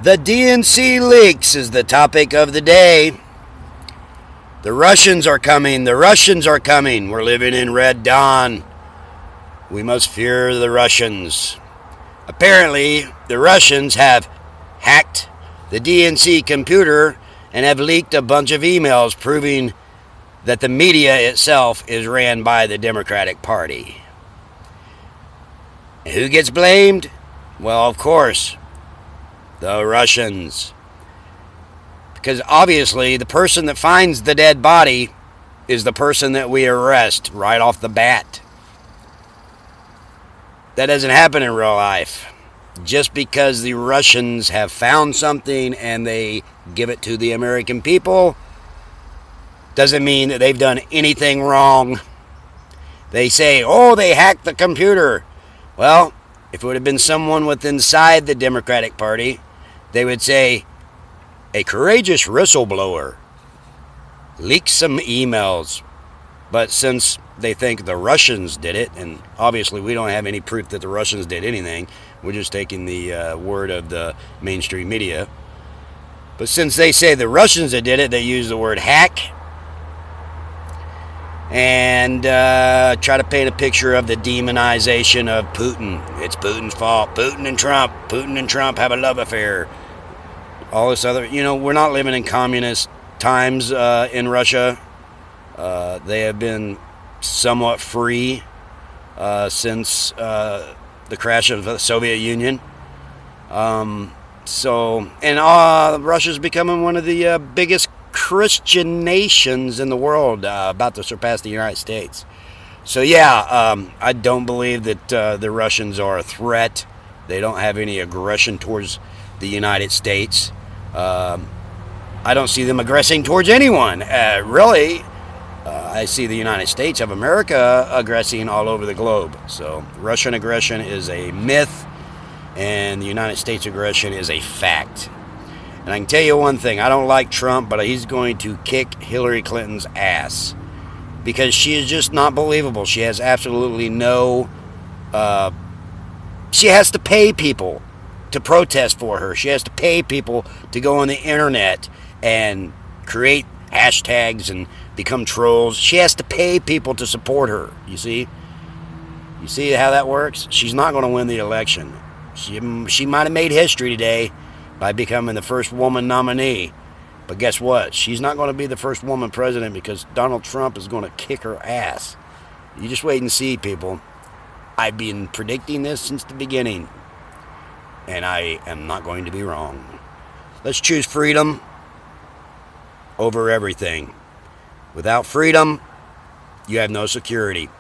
The DNC leaks is the topic of the day. The Russians are coming. The Russians are coming. We're living in Red Dawn. We must fear the Russians. Apparently, the Russians have hacked the DNC computer and have leaked a bunch of emails proving that the media itself is ran by the Democratic Party. Who gets blamed? Well, of course, the Russians. Because obviously the person that finds the dead body is the person that we arrest right off the bat. That doesn't happen in real life. Just because the Russians have found something and they give it to the American people doesn't mean that they've done anything wrong. They say, oh, they hacked the computer. Well, if it would have been someone with inside the Democratic Party, they would say, a courageous whistleblower leaked some emails. But since they think the Russians did it, and obviously we don't have any proof that the Russians did anything, we're just taking the word of the mainstream media. But since they say the Russians that did it, they use the word hack and try to paint a picture of the demonization of Putin. It's Putin's fault. Putin and Trump have a love affair. All this other, we're not living in communist times in Russia. They have been somewhat free since the crash of the Soviet Union. Russia's becoming one of the biggest Christian nations in the world, about to surpass the United States. So I don't believe that the Russians are a threat. They don't have any aggression towards the United States. I don't see them aggressing towards anyone, really. I see the United States of America aggressing all over the globe. So Russian aggression is a myth, and the United States aggression is a fact. And I can tell you one thing, I don't like Trump, but he's going to kick Hillary Clinton's ass. Because she is just not believable. She has absolutely no... she has to pay people to protest for her. She has to pay people to go on the internet and create hashtags and become trolls. She has to pay people to support her, you see? You see how that works? She's not going to win the election. She might have made history today by becoming the first woman nominee. But guess what? She's not going to be the first woman president because Donald Trump is going to kick her ass. You just wait and see, people. I've been predicting this since the beginning. And I am not going to be wrong. Let's choose freedom over everything. Without freedom, you have no security.